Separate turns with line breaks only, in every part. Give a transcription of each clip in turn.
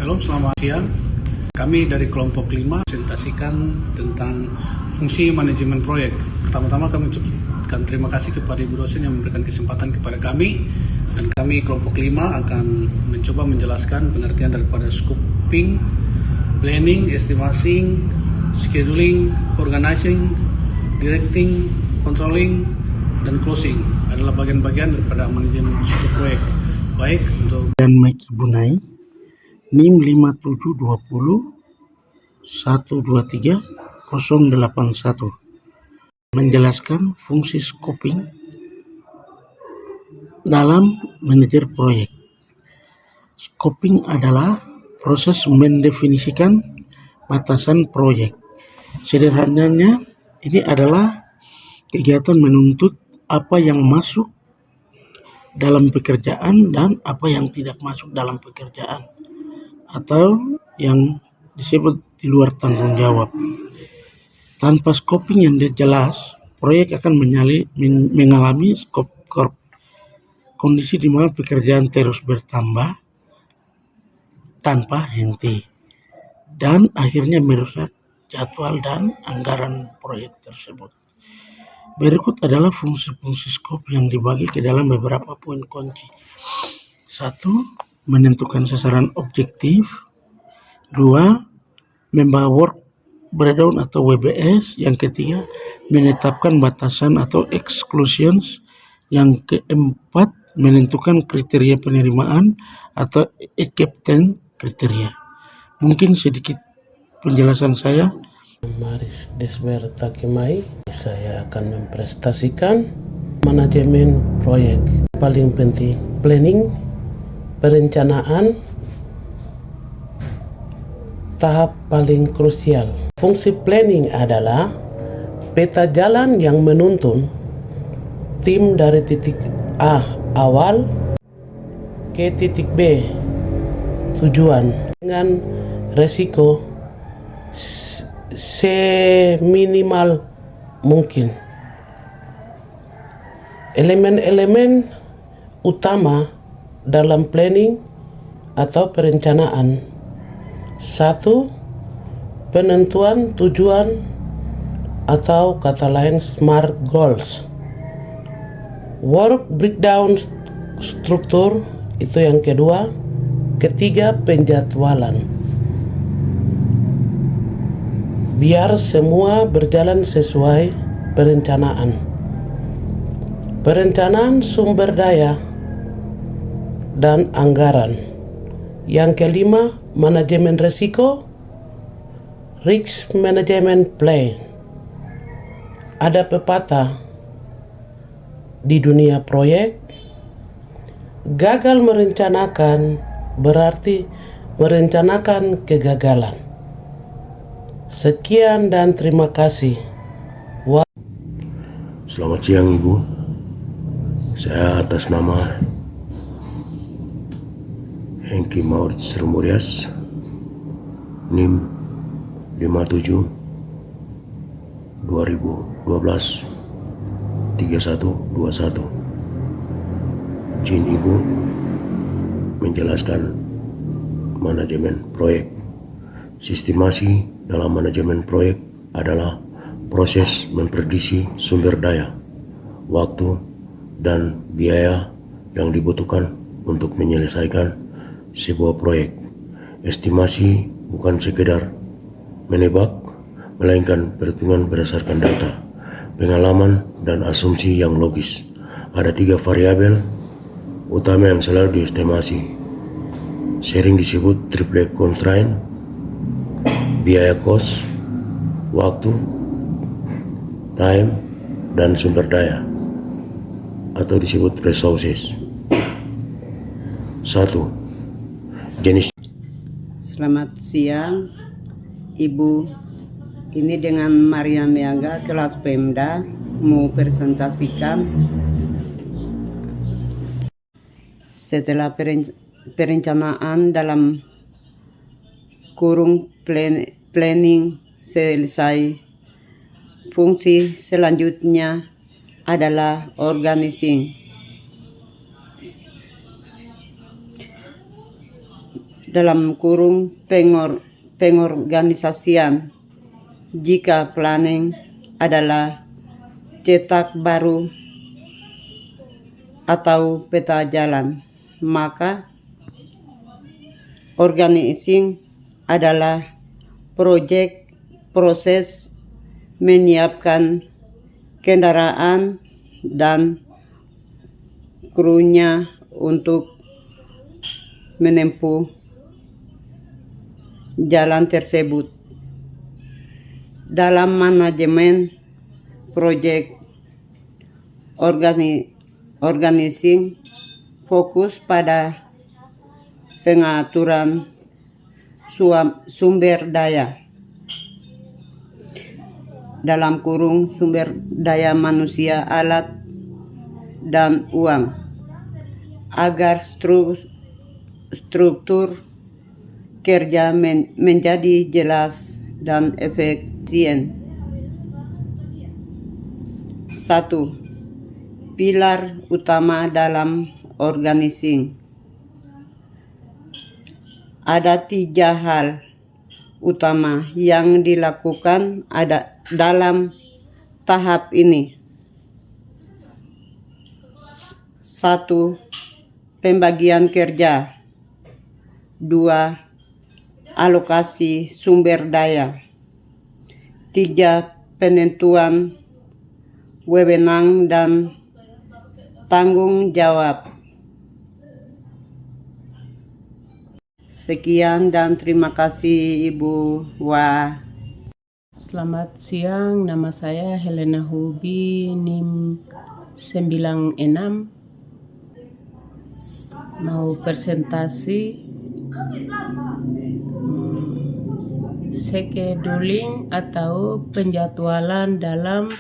Shalom, selamat siang. Kami dari kelompok 5 presentasikan tentang fungsi manajemen proyek. Pertama-tama kami ucapkan terima kasih kepada Ibu dosen yang memberikan kesempatan kepada kami. Dan kami kelompok 5 akan mencoba menjelaskan pengertian daripada scoping, planning, estimasi, scheduling, organizing, directing, controlling, dan closing adalah bagian-bagian daripada manajemen suatu proyek. Baik untuk
dan Mike Bunai NIM 5720 123 081 menjelaskan fungsi scoping dalam manajer proyek. Scoping adalah proses mendefinisikan batasan proyek. Sederhananya, ini adalah kegiatan menuntut apa yang masuk dalam pekerjaan dan apa yang tidak masuk dalam pekerjaan, atau yang disebut di luar tanggung jawab. Tanpa scoping yang jelas, proyek akan mengalami kondisi di mana pekerjaan terus bertambah tanpa henti dan akhirnya merusak jadwal dan anggaran proyek tersebut. Berikut adalah fungsi-fungsi skop yang dibagi ke dalam beberapa poin kunci. 1. Menentukan sasaran objektif. 2. Membawa work breakdown atau WBS. Yang ketiga, menetapkan batasan atau exclusions. Yang keempat, menentukan kriteria penerimaan atau acceptance kriteria. Mungkin sedikit penjelasan saya.
Maris Desber Takimai, saya akan mempresentasikan manajemen proyek. Paling penting, planning, perencanaan, tahap paling krusial. Fungsi planning adalah peta jalan yang menuntun tim dari titik A awal ke titik B tujuan dengan resiko seminimal mungkin. Elemen-elemen utama dalam planning atau perencanaan. 1. Penentuan tujuan atau kata lain SMART goals. Work breakdown struktur, itu yang kedua. Ketiga, penjadwalan. Biar semua berjalan sesuai perencanaan. Perencanaan sumber daya dan anggaran. Yang kelima, manajemen risiko, risk management plan. Ada pepatah di dunia proyek, gagal merencanakan berarti merencanakan kegagalan. Sekian dan terima kasih.
Selamat siang Ibu. Saya atas nama Hengki Maurits Rumurias, NIM 57 2012 3121. Izin Ibu menjelaskan manajemen proyek. Sistemasi dalam manajemen proyek adalah proses memprediksi sumber daya, waktu, dan biaya yang dibutuhkan untuk menyelesaikan sebuah proyek. Estimasi bukan sekedar menebak, melainkan perhitungan berdasarkan data, pengalaman, dan asumsi yang logis. Ada 3 variabel utama yang selalu diestimasi, sering disebut triple constraint: biaya cost, waktu, time, dan sumber daya, atau disebut resources. 1. Jenis.
Selamat siang Ibu. Ini dengan Maria Miaga, kelas Pemda, mau presentasikan setelah perencanaan dalam kurung planning selesai. Fungsi selanjutnya adalah organizing. dalam kurung pengorganisasian jika planning adalah cetak baru atau peta jalan, maka organizing adalah proses menyiapkan kendaraan dan krunya untuk menempuh jalan tersebut. Dalam manajemen proyek, organizing fokus pada pengaturan sumber daya, dalam kurung sumber daya manusia, alat, dan uang, agar struktur kerja menjadi jelas dan efisien. 1. Pilar utama dalam organizing. Ada 3 hal utama yang dilakukan dalam tahap ini. 1. Pembagian kerja. 2. Alokasi sumber daya. 3. Penentuan wewenang dan tanggung jawab. Sekian dan terima kasih Ibu Wah.
Selamat siang, nama saya Helena Hubi, NIM 96. Mau presentasi scheduling atau penjadwalan dalam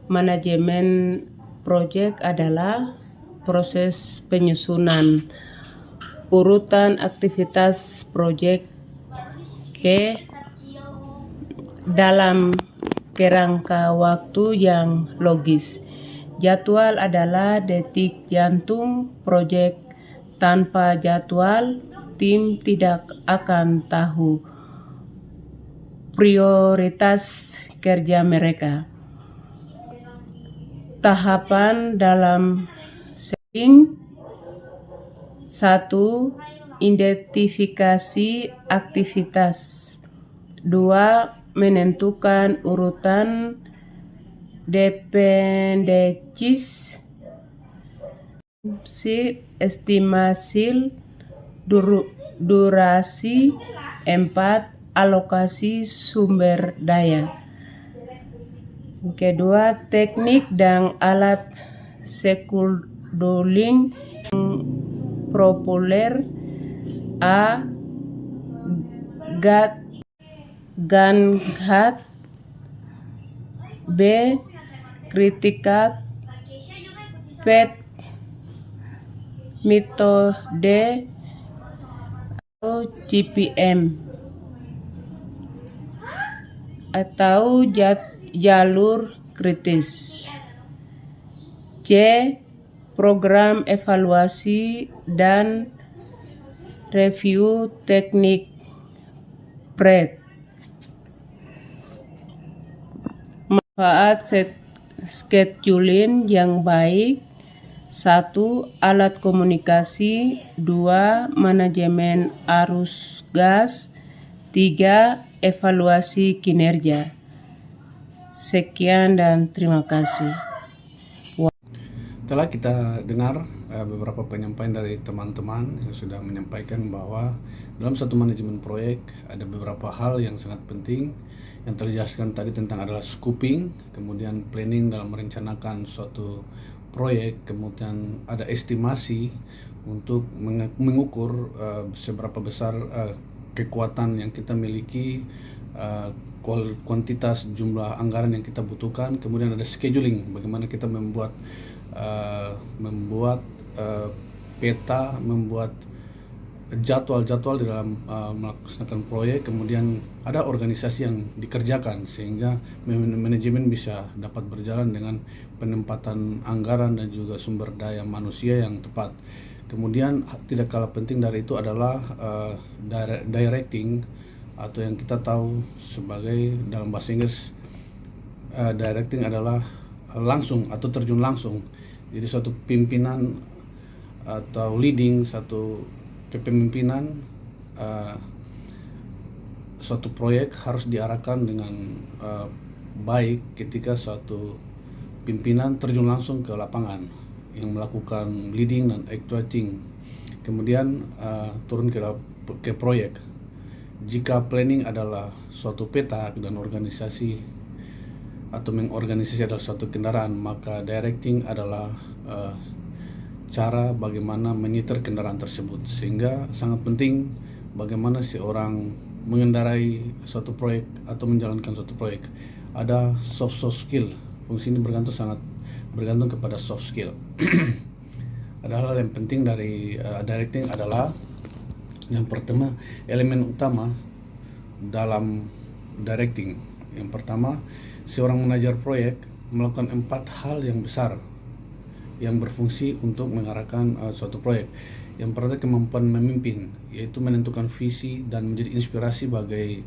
manajemen proyek adalah proses penyusunan urutan aktivitas proyek dalam kerangka waktu yang logis. Jadwal adalah detik jantung proyek. Tanpa jadwal, tim tidak akan tahu prioritas kerja mereka. Tahapan dalam setting. 1. Identifikasi aktivitas. 2. Menentukan urutan dependencies. Estimasi durasi. 4. Alokasi sumber daya. Kedua, teknik dan alat scheduling populer. A. Gantt. B. Critical path metode atau GPM, atau jalur kritis. C. Program evaluasi dan review teknik PRED. Manfaat scheduling yang baik. 1. Alat komunikasi. 2. Manajemen arus gas. 3. Evaluasi kinerja. Sekian dan terima kasih.
Telah kita dengar beberapa penyampaian dari teman-teman yang sudah menyampaikan bahwa dalam satu manajemen proyek ada beberapa hal yang sangat penting yang terjelaskan tadi tentang adalah scoping, kemudian planning dalam merencanakan suatu proyek, kemudian ada estimasi untuk mengukur seberapa besar kekuatan yang kita miliki, kuantitas jumlah anggaran yang kita butuhkan, kemudian ada scheduling, bagaimana kita membuat peta, membuat jadwal-jadwal di dalam melaksanakan proyek, kemudian ada organisasi yang dikerjakan sehingga manajemen bisa dapat berjalan dengan penempatan anggaran dan juga sumber daya manusia yang tepat. Kemudian tidak kalah penting dari itu adalah directing, atau yang kita tahu sebagai dalam bahasa Inggris directing adalah langsung atau terjun langsung. Jadi suatu pimpinan atau leading satu kepemimpinan suatu proyek harus diarahkan dengan baik ketika suatu pimpinan terjun langsung ke lapangan yang melakukan leading dan actuating, kemudian turun ke proyek. Jika planning adalah suatu peta dan organisasi atau mengorganisasi adalah suatu kendaraan, maka directing adalah cara bagaimana menyetir kendaraan tersebut. Sehingga sangat penting bagaimana seorang mengendarai suatu proyek atau menjalankan suatu proyek. Ada soft skill. Fungsi ini sangat bergantung kepada soft skill. Ada hal yang penting dari directing adalah yang pertama, elemen utama dalam directing. Yang pertama, seorang manajer proyek melakukan 4 hal yang besar yang berfungsi untuk mengarahkan suatu proyek. Yang pertama, kemampuan memimpin, yaitu menentukan visi dan menjadi inspirasi bagi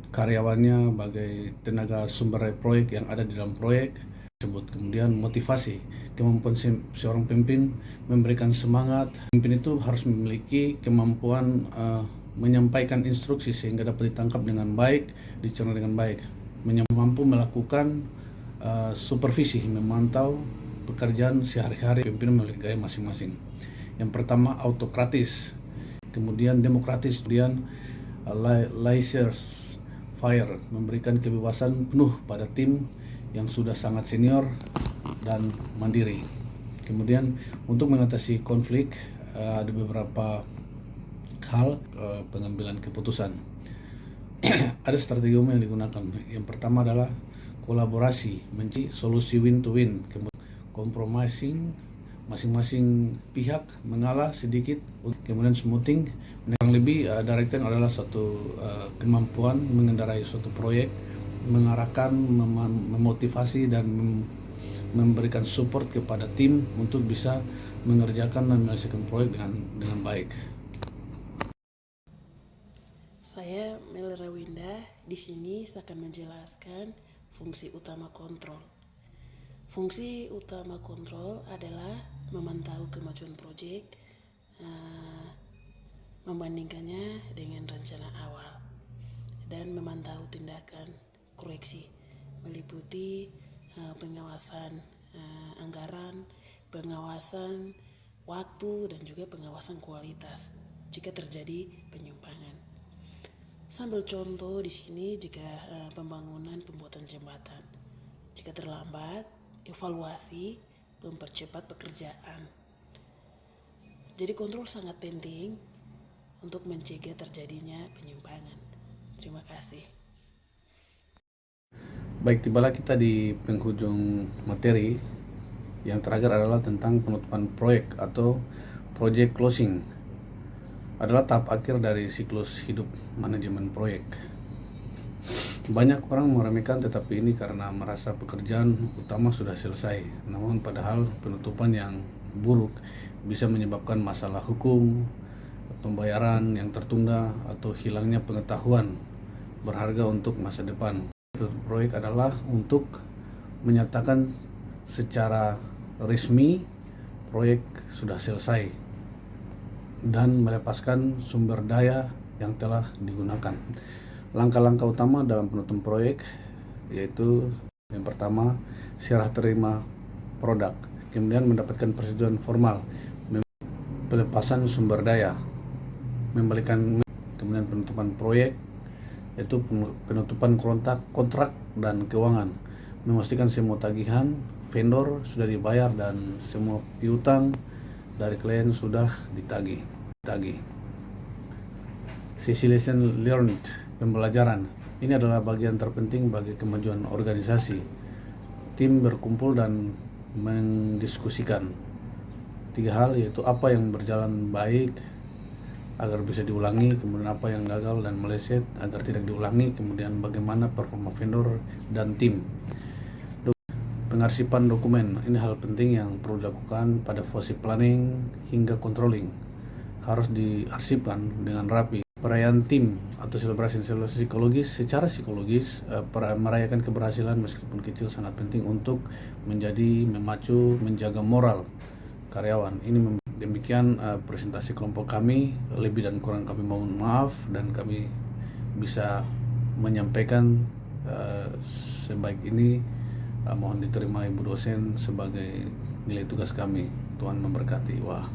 karyawannya, bagi tenaga sumber proyek yang ada di dalam proyek tersebut. Kemudian motivasi, kemampuan seorang pemimpin memberikan semangat. Pemimpin itu harus memiliki kemampuan menyampaikan instruksi sehingga dapat ditangkap dengan baik, dicerna dengan baik. Mampu melakukan supervisi, memantau pekerjaan sehari-hari pimpinan memiliki gaya masing-masing. Yang pertama, autokratis, kemudian demokratis, kemudian laissez-faire, memberikan kebebasan penuh pada tim yang sudah sangat senior dan mandiri. Kemudian untuk mengatasi konflik ada beberapa hal pengambilan keputusan. Ada strategi umum yang digunakan. Yang pertama adalah kolaborasi, mencari solusi win to win. Kemudian compromising, masing-masing pihak mengalah sedikit. Kemudian smoothing, yang lebih directing adalah suatu kemampuan mengendarai suatu proyek, mengarahkan, memotivasi dan memberikan support kepada tim untuk bisa mengerjakan dan menyelesaikan proyek dengan baik.
Saya Mel Rawinda. Di sini saya akan menjelaskan fungsi utama kontrol. Fungsi utama kontrol adalah memantau kemajuan proyek, membandingkannya dengan rencana awal, dan memantau tindakan koreksi, meliputi pengawasan anggaran, pengawasan waktu, dan juga pengawasan kualitas jika terjadi penyimpangan. Sambil contoh di sini jika pembuatan jembatan, jika terlambat, evaluasi, mempercepat pekerjaan. Jadi kontrol sangat penting untuk mencegah terjadinya penyimpangan. Terima kasih.
Baik, tibalah kita di penghujung materi. Yang terakhir adalah tentang penutupan proyek atau project closing. Adalah tahap akhir dari siklus hidup manajemen proyek. Banyak orang meremehkan tetapi ini karena merasa pekerjaan utama sudah selesai. Namun padahal penutupan yang buruk bisa menyebabkan masalah hukum, pembayaran yang tertunda, atau hilangnya pengetahuan berharga untuk masa depan. Proyek adalah untuk menyatakan secara resmi proyek sudah selesai dan melepaskan sumber daya yang telah digunakan. Langkah-langkah utama dalam penutupan proyek yaitu yang pertama, serah terima produk, kemudian mendapatkan persetujuan formal, pelepasan sumber daya, membalikan, kemudian penutupan proyek yaitu penutupan kontrak dan keuangan, memastikan semua tagihan vendor sudah dibayar dan semua piutang dari klien sudah ditagih. Sisi lesson learned, pembelajaran. Ini adalah bagian terpenting bagi kemajuan organisasi. Tim berkumpul dan mendiskusikan 3 hal, yaitu apa yang berjalan baik agar bisa diulangi, kemudian apa yang gagal dan meleset agar tidak diulangi, kemudian bagaimana performa vendor dan tim. pengarsipan dokumen. Ini hal penting yang perlu dilakukan pada fase planning hingga controlling. Harus diarsipkan dengan rapi. Perayaan tim atau selebrasi psikologis, secara psikologis merayakan keberhasilan meskipun kecil sangat penting untuk memacu, menjaga moral karyawan. Ini demikian presentasi kelompok kami. Lebih dan kurang kami mohon maaf, dan kami bisa menyampaikan sebaik ini. Mohon diterima Ibu dosen sebagai nilai tugas kami. Tuhan memberkati. Wah.